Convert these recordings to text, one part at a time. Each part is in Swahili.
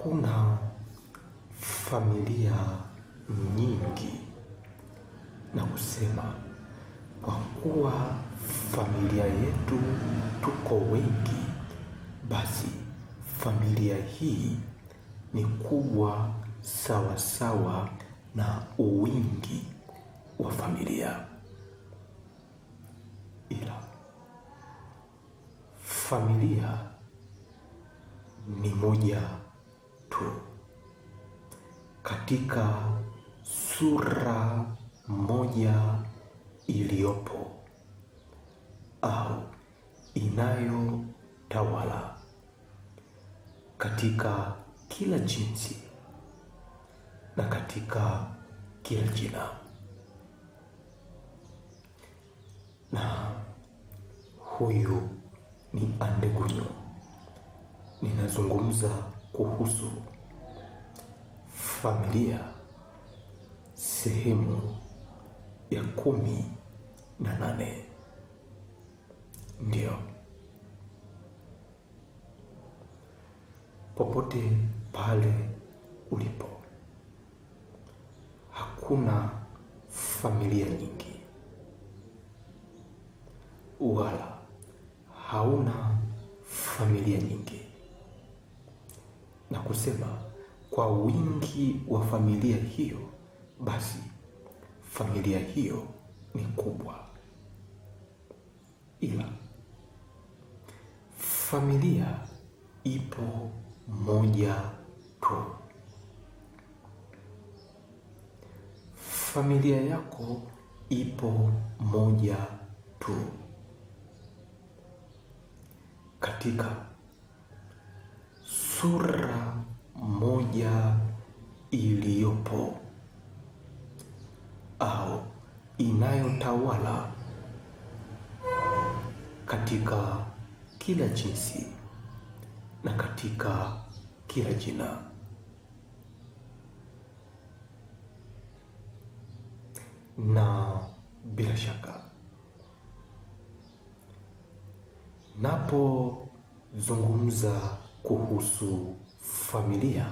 hakuna familia nyingi na kusema kwa kuwa familia yetu tuko wengi, basi familia hii ni kubwa sawa sawa na uwingi wa familia. Ila familia ni moja tu katika sura moja iliyopo au inayotawala katika kila jinsi na katika kila jina. Na huyu ni Andegunyo. Ninazungumza kuhusu familia sehemu ya 18. Ndio, popote pale ulipo, hakuna familia nyingi wala hauna familia nyingi, na kusema kwa wingi wa familia hiyo, basi familia hiyo ni kubwa. Ila familia ipo moja tu. Familia yako ipo moja tu katika sura moja iliyopo au inayotawala katika kila jinsi na katika kila jina. Na bila shaka napozungumza kuhusu familia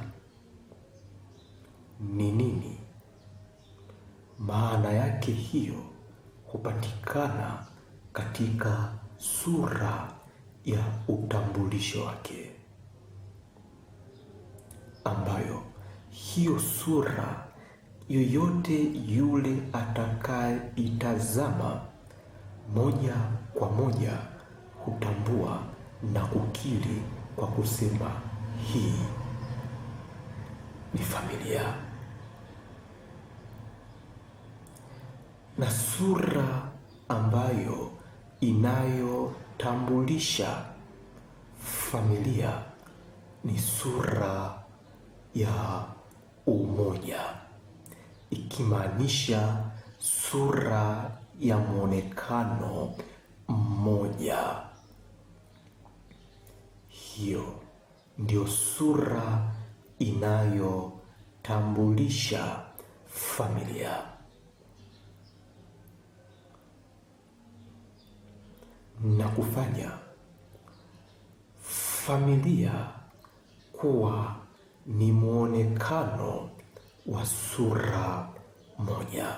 ni nini, maana yake hiyo hupatikana katika sura ya utambulisho wake, ambayo hiyo sura yoyote yule atakayeitazama moja kwa moja hutambua na kukiri kwa kusema hii ni familia. Na sura ambayo inayotambulisha familia ni sura ya umoja, ikimaanisha sura ya mwonekano mmoja. Hiyo ndio sura inayotambulisha familia. Na kufanya familia kuwa ni mwonekano wa sura moja.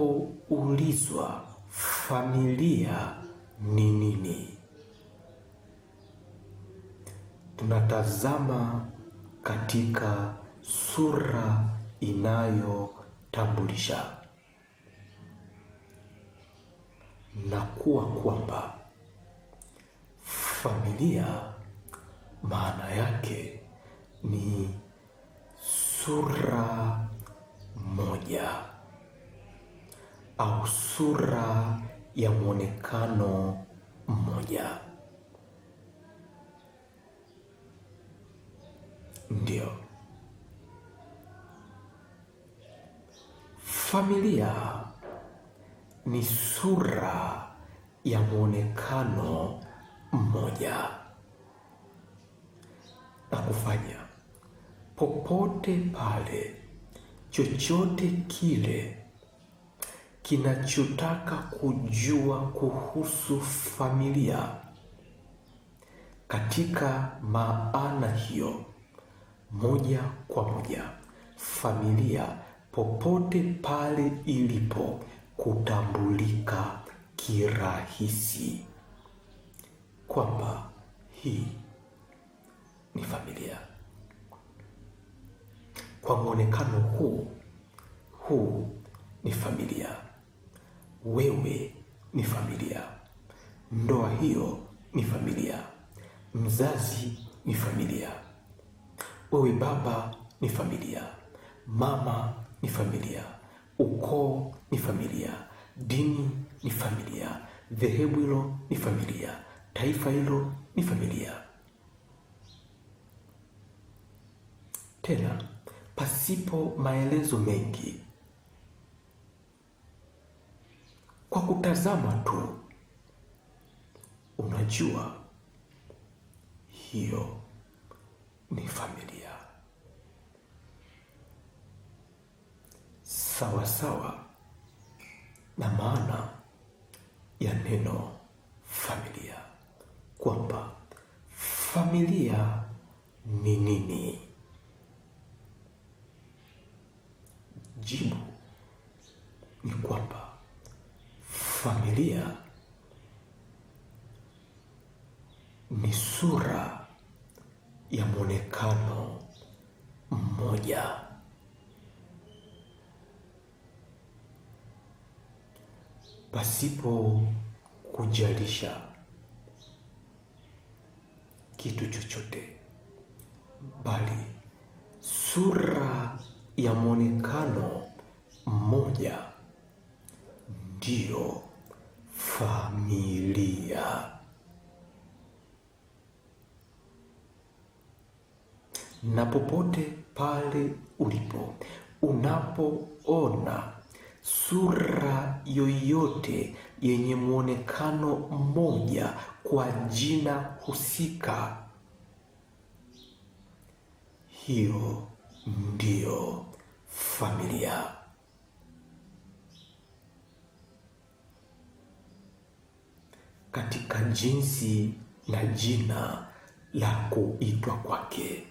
Unapoulizwa familia ni nini, tunatazama katika sura inayotambulisha na kuwa kwamba familia maana yake ni sura moja au sura ya mwonekano mmoja. Ndio, familia ni sura ya mwonekano mmoja, na kufanya popote pale chochote kile kinachotaka kujua kuhusu familia Katika maana hiyo, moja kwa moja, familia popote pale ilipo kutambulika kirahisi kwamba hii ni familia. Kwa mwonekano huu ni familia. Wewe ni familia. Ndoa hiyo ni familia. Mzazi ni familia. Wewe baba ni familia. Mama ni familia. Ukoo ni familia. Dini ni familia. Dhehebu hilo ni familia. Taifa hilo ni familia. Tena pasipo maelezo mengi, kwa kutazama tu unajua hiyo ni familia. Sawa sawa na maana ya neno familia, kwamba familia ni nini? Jibu ni kwamba familia ni sura ya mwonekano mmoja, pasipo kujalisha kitu chochote, bali sura ya mwonekano mmoja ndiyo familia. Na popote pale ulipo, unapoona sura yoyote yenye mwonekano mmoja kwa jina husika, hiyo ndiyo familia. Katika jinsi na jina la kuitwa kwake.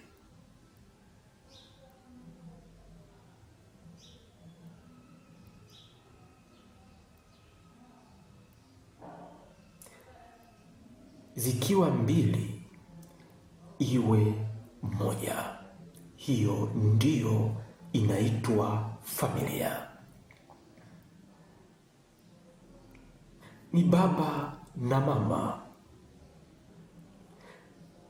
Zikiwa mbili iwe moja, hiyo ndiyo inaitwa familia. Ni baba na mama.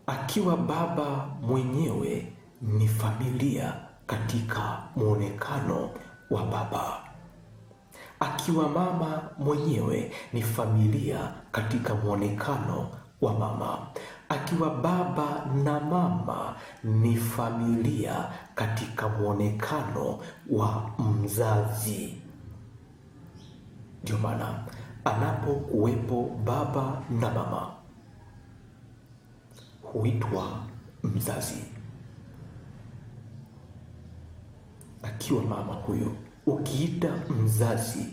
Akiwa baba mwenyewe ni familia katika mwonekano wa baba. Akiwa mama mwenyewe ni familia katika mwonekano wa mama. Akiwa baba na mama ni familia katika mwonekano wa mzazi. Ndio maana anapokuwepo baba na mama huitwa mzazi. Akiwa mama huyo, ukiita mzazi,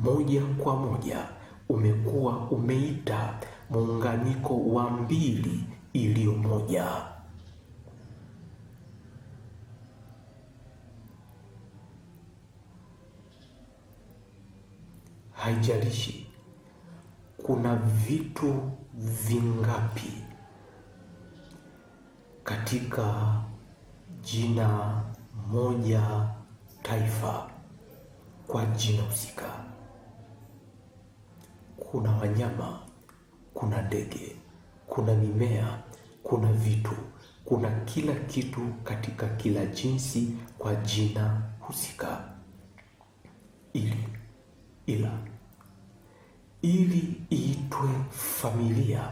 moja kwa moja umekuwa umeita muunganiko wa mbili iliyo moja. Haijalishi kuna vitu vingapi katika jina moja taifa kwa jina husika. Kuna wanyama, kuna ndege, kuna mimea, kuna vitu, kuna kila kitu katika kila jinsi kwa jina husika. Ili iitwe familia,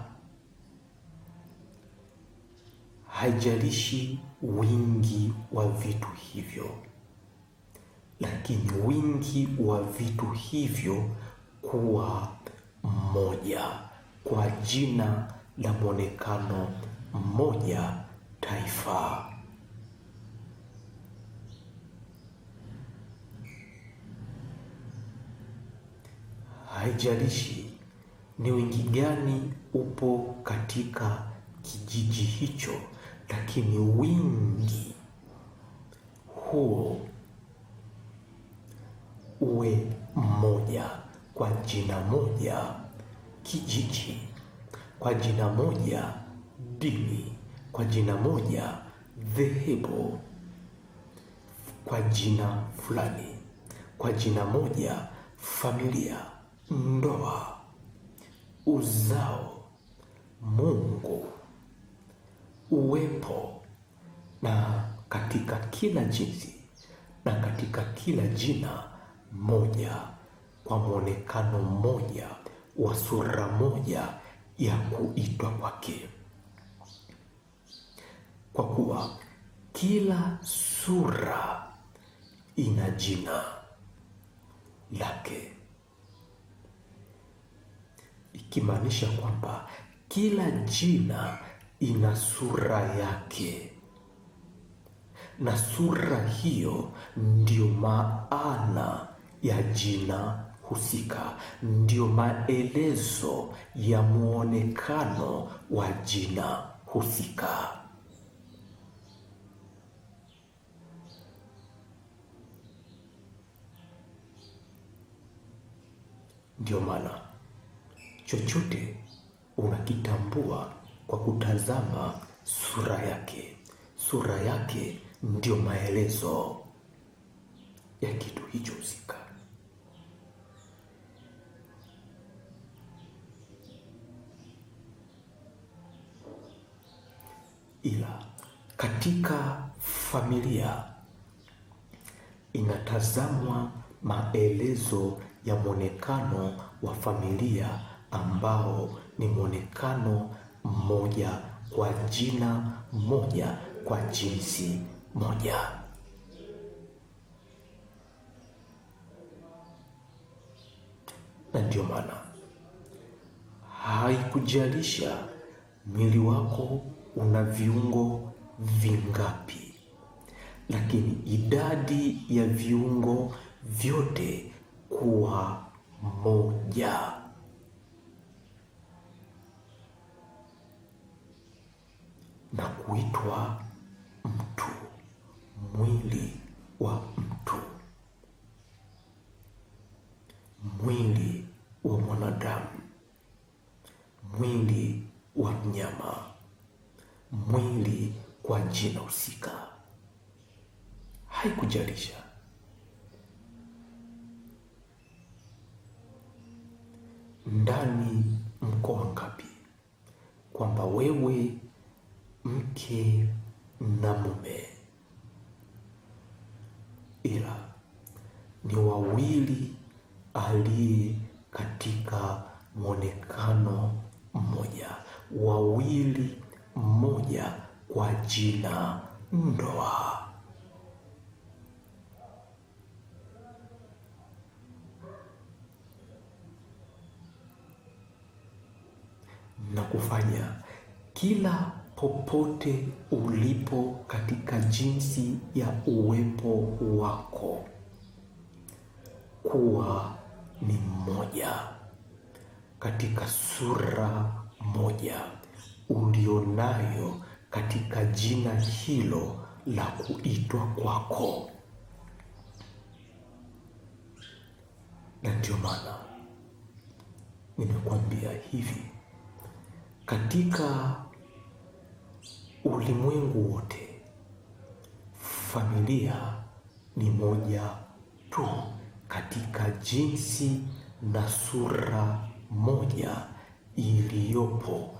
haijalishi wingi wa vitu hivyo, lakini wingi wa vitu hivyo kuwa mmoja kwa jina la mwonekano mmoja taifa. Haijalishi ni wingi gani upo katika kijiji hicho, lakini wingi huo uwe mmoja, kwa jina moja kijiji, kwa jina moja dini, kwa jina moja dhehebu, kwa jina fulani, kwa jina moja familia, ndoa, uzao, Mungu, uwepo, na katika kila jinsi na katika kila jina moja, kwa mwonekano mmoja wa sura moja ya kuitwa kwake, kwa kuwa kila sura ina jina lake, ikimaanisha kwamba kila jina ina sura yake, na sura hiyo ndio maana ya jina husika, ndio maelezo ya muonekano wa jina husika. Ndio maana chochote unakitambua kwa kutazama sura yake. Sura yake ndio maelezo ya kitu hicho husika. Ila katika familia inatazamwa maelezo ya mwonekano wa familia ambao ni mwonekano mmoja, kwa jina moja, kwa jinsi moja. Na ndio maana haikujalisha mwili wako una viungo vingapi, lakini idadi ya viungo vyote kuwa moja, na kuitwa mtu, mwili wa mtu, mwili wa mwanadamu, mwili wa mnyama, mwili kwa jina husika. Haikujalisha ndani mko wangapi, kwamba wewe mke na mume, ila ni wawili aliye katika mwonekano mmoja, wawili mmoja kwa jina ndoa. Na kufanya kila popote ulipo katika jinsi ya uwepo wako kuwa ni mmoja, katika sura moja ulionayo katika jina hilo la kuitwa kwako. Na ndio maana nimekuambia hivi, katika ulimwengu wote familia ni moja tu, katika jinsi na sura moja iliyopo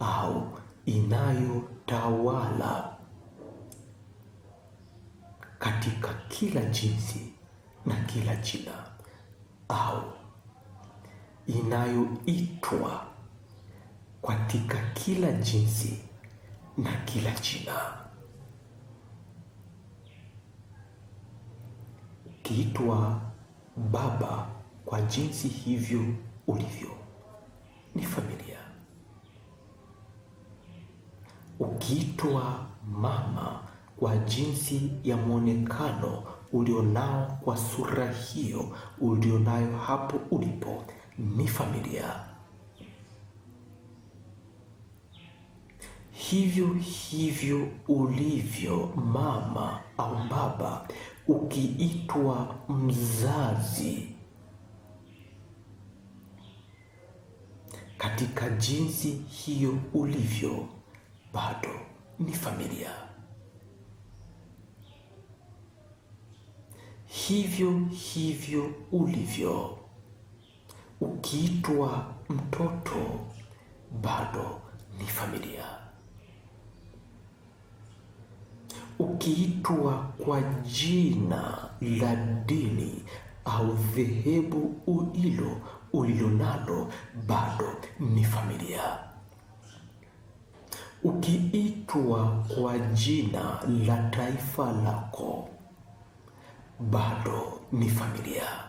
au inayotawala katika kila jinsi na kila jina, au inayoitwa katika kila jinsi na kila jina. Ukiitwa baba kwa jinsi hivyo ulivyo, ni familia. Ukiitwa mama kwa jinsi ya mwonekano ulionao, kwa sura hiyo ulionayo hapo ulipo, ni familia. hivyo hivyo ulivyo mama au baba, ukiitwa mzazi, katika jinsi hiyo ulivyo, bado ni familia. Hivyo hivyo ulivyo, ukiitwa mtoto, bado ni familia. Ukiitwa kwa jina la dini au dhehebu hilo ulilonalo, bado ni familia. Ukiitwa kwa jina la taifa lako, bado ni familia.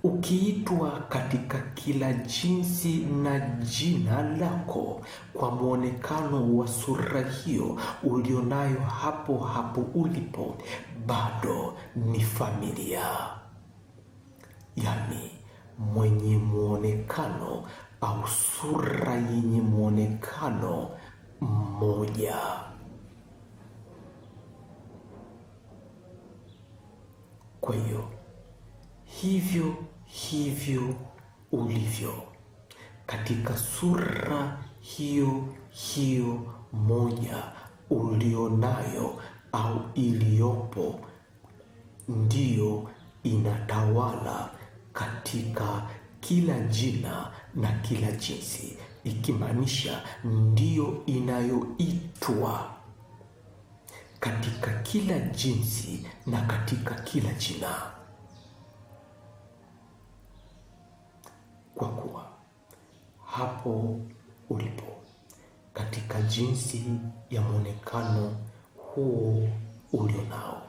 Ukiitwa katika kila jinsi na jina lako, kwa mwonekano wa sura hiyo ulionayo hapo hapo ulipo, bado ni familia. Yaani mwenye mwonekano au sura yenye mwonekano mmoja. Kwa hiyo hivyo hivyo ulivyo, katika sura hiyo hiyo moja ulionayo au iliyopo, ndiyo inatawala katika kila jina na kila jinsi, ikimaanisha ndiyo inayoitwa katika kila jinsi na katika kila jina. Kwa kuwa hapo ulipo, katika jinsi ya mwonekano huo ulionao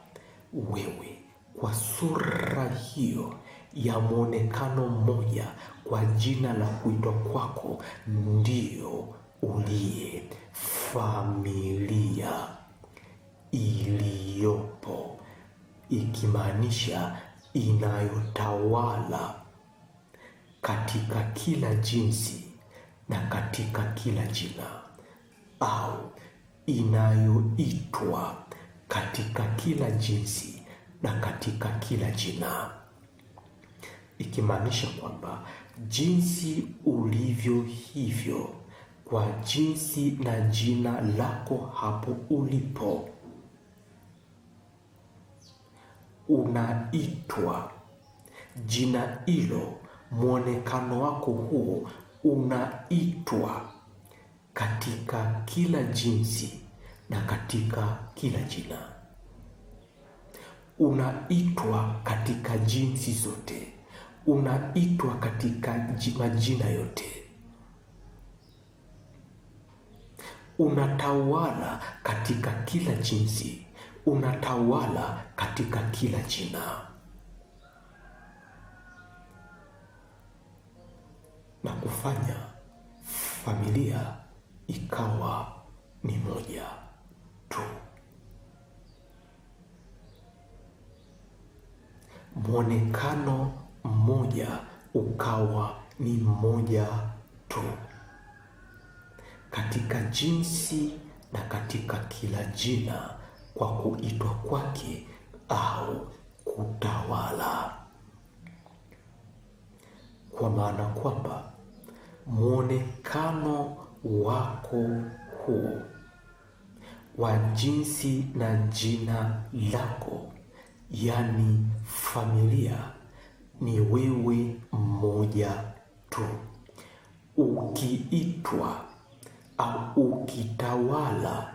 wewe, kwa sura hiyo ya mwonekano mmoja, kwa jina la kuitwa kwako, ndiyo uliye familia iliyopo, ikimaanisha inayotawala katika kila jinsi na katika kila jina, au inayoitwa katika kila jinsi na katika kila jina, ikimaanisha kwamba jinsi ulivyo hivyo, kwa jinsi na jina lako hapo ulipo, unaitwa jina hilo, mwonekano wako huo unaitwa katika kila jinsi na katika kila jina, unaitwa katika jinsi zote, unaitwa katika majina yote, unatawala katika kila jinsi, unatawala katika kila jina, na kufanya familia ikawa ni moja tu. Mwonekano mmoja ukawa ni mmoja tu, katika jinsi na katika kila jina, kwa kuitwa kwake au kutawala. Kwa maana kwamba mwonekano wako huu wa jinsi na jina lako, yani familia, ni wewe mmoja tu, ukiitwa au ukitawala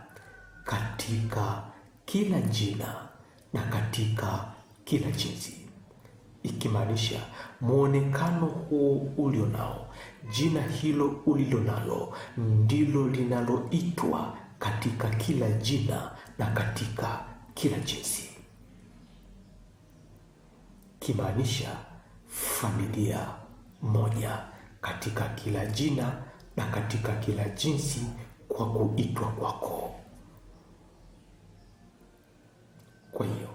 katika kila jina na katika kila jinsi, ikimaanisha mwonekano huo ulionao, jina hilo ulilonalo, ndilo linaloitwa katika kila jina na katika kila jinsi, kimaanisha familia moja katika kila jina na katika kila jinsi, kwa kuitwa kwako. Kwa hiyo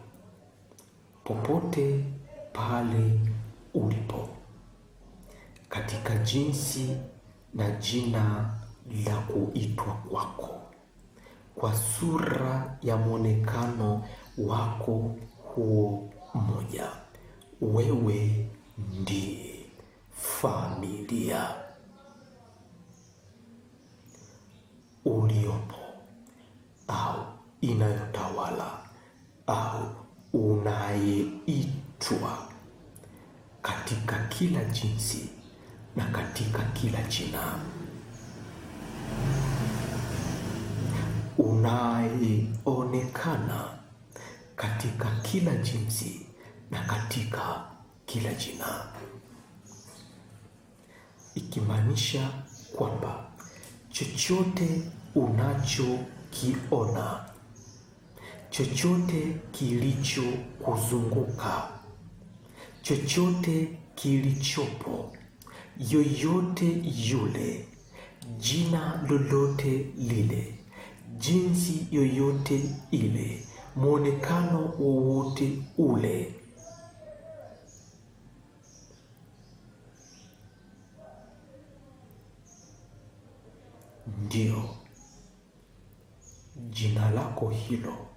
popote pale ulipo, katika jinsi na jina la kuitwa kwako, kwa sura ya mwonekano wako huo mmoja. Wewe ndiye familia uliopo au inayotawala au unayeitwa katika kila jinsi na katika kila jina, unayeonekana katika kila jinsi na katika kila jina, ikimaanisha kwamba chochote unachokiona, chochote kilichokuzunguka, chochote kilichopo, yoyote yule, jina lolote lile, jinsi yoyote ile, mwonekano wowote ule, ndio jina lako hilo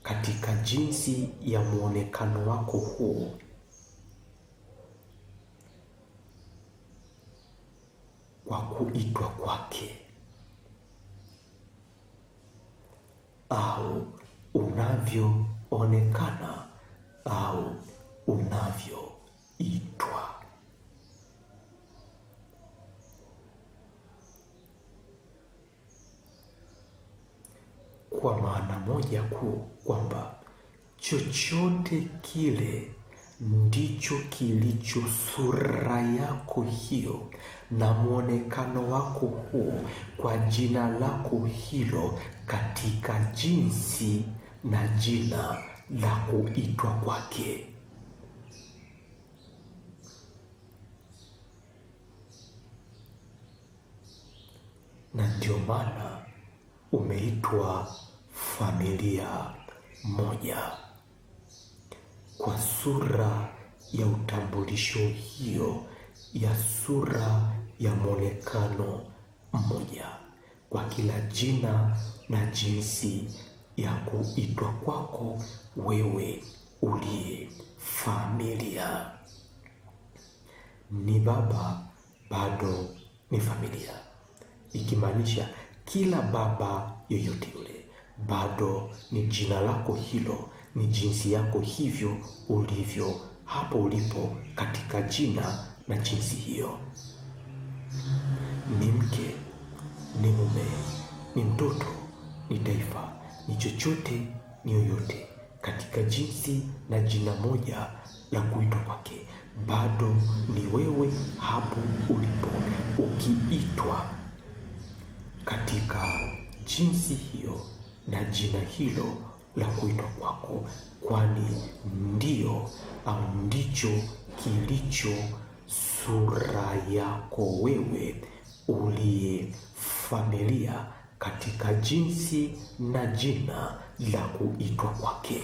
katika jinsi ya mwonekano wako huo, kwa kuitwa kwake au unavyoonekana au unavyoitwa. Kwa maana moja kuu kwamba chochote kile ndicho kilicho sura yako hiyo na mwonekano wako huo, kwa jina lako hilo katika jinsi na jina la kuitwa kwake. Na ndio maana umeitwa familia moja, kwa sura ya utambulisho hiyo ya sura ya mwonekano mmoja, kwa kila jina na jinsi ya kuitwa kwako wewe uliye familia. Ni baba bado ni familia, ikimaanisha kila baba yoyote yule bado ni jina lako hilo, ni jinsi yako hivyo ulivyo hapo ulipo katika jina na jinsi hiyo. Ni mke, ni mume, ni mtoto, ni taifa, ni chochote, ni yoyote katika jinsi na jina moja la kuitwa kwake, bado ni wewe hapo ulipo ukiitwa katika jinsi hiyo na jina hilo la kuitwa kwako, kwani ndio au ndicho kilicho sura yako wewe uliye familia katika jinsi na jina la kuitwa kwake.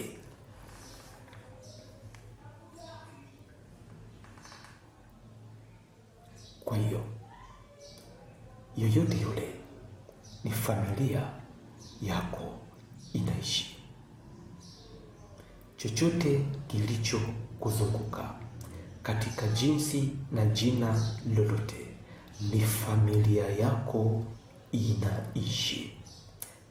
Kwa hiyo yoyote yule ni familia yako inaishi. Chochote kilicho kuzunguka katika jinsi na jina lolote ni familia yako inaishi,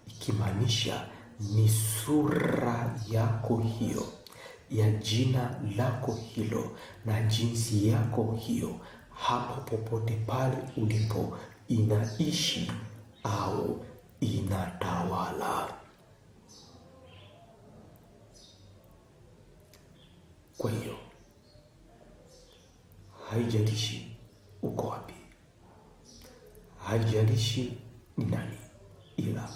ikimaanisha ni sura yako hiyo ya jina lako hilo na jinsi yako hiyo hapo popote pale ulipo inaishi au inatawala. Kwa hiyo haijalishi uko wapi, haijalishi ni nani, ila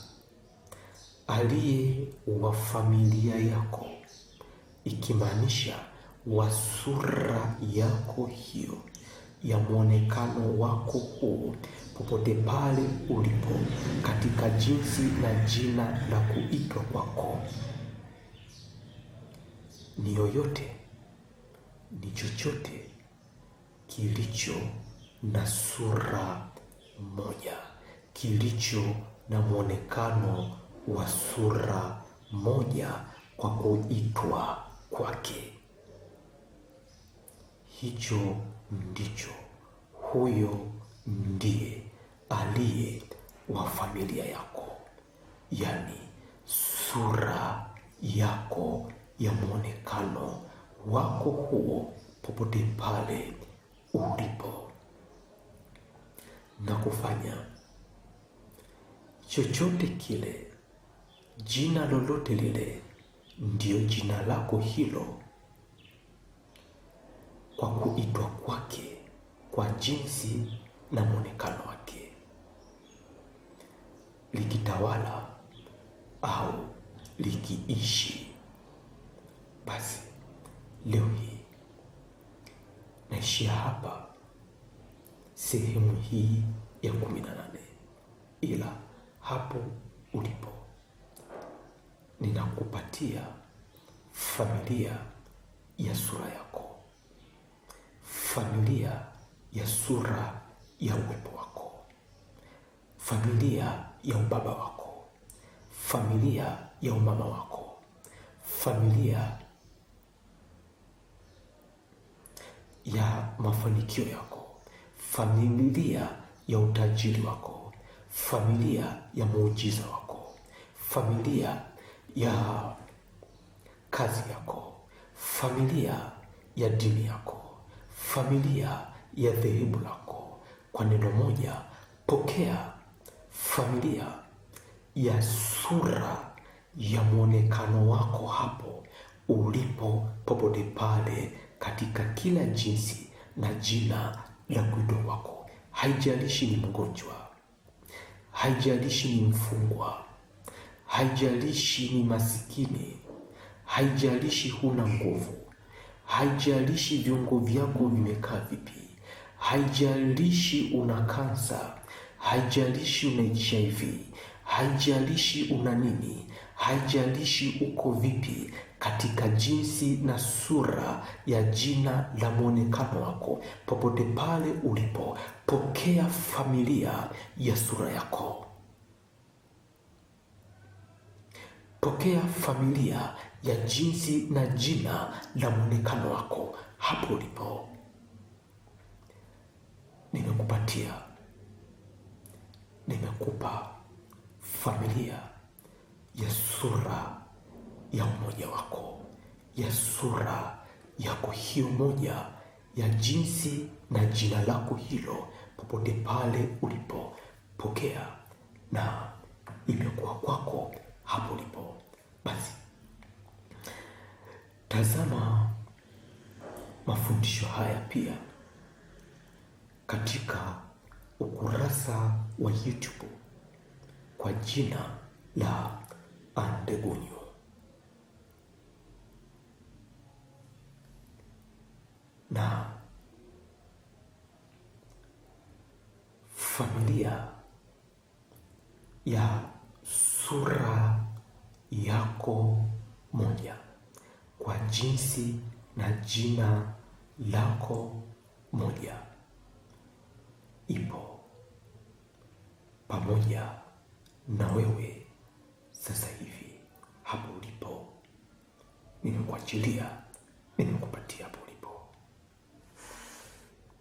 aliye wa familia yako, ikimaanisha wa sura yako hiyo ya mwonekano wako huo popote pale ulipo katika jinsi na jina la kuitwa kwako, ni yoyote, ni chochote kilicho na sura moja kilicho na mwonekano wa sura moja kwa kuitwa kwake. Hicho ndicho, huyo ndiye aliye wa familia yako, yaani sura yako ya mwonekano wako huo, popote pale ulipo, na kufanya chochote kile, jina lolote lile, ndio jina lako hilo, kwa kuitwa kwake, kwa jinsi na mwonekano wake, likitawala au likiishi. Basi leo hii naishia hapa sehemu hii ya 18, ila hapo ulipo ninakupatia familia ya sura yako, familia ya sura ya uwepo wako, familia ya ubaba wako, familia ya umama wako, familia ya mafanikio yako, familia ya utajiri wako, familia ya muujiza wako, familia ya kazi yako, familia ya dini yako, familia ya dhehebu lako. Kwa neno moja, pokea familia ya sura ya mwonekano wako hapo ulipo, popote pale, katika kila jinsi na jina la kuitwa wako. Haijalishi ni mgonjwa, haijalishi ni mfungwa, haijalishi ni masikini, haijalishi huna nguvu, haijalishi viungo vyako vimekaa vipi, haijalishi una kansa, haijalishi una HIV, haijalishi una nini, haijalishi uko vipi, katika jinsi na sura ya jina la mwonekano wako, popote pale ulipo, pokea familia ya sura yako. Pokea familia ya jinsi na jina la mwonekano wako hapo ulipo. Nimekupatia, nimekupa familia ya sura ya umoja wako, ya sura yako hiyo moja, ya jinsi na jina lako hilo, popote pale ulipo, pokea na imekuwa kwako hapo ulipo. Basi tazama mafundisho haya pia katika ukurasa wa YouTube kwa jina la Andegunyu. Na familia ya sura yako moja kwa jinsi na jina lako moja ipo pamoja na wewe sasa hivi hapo ulipo. Nimekuachilia, nimekupatia hapo.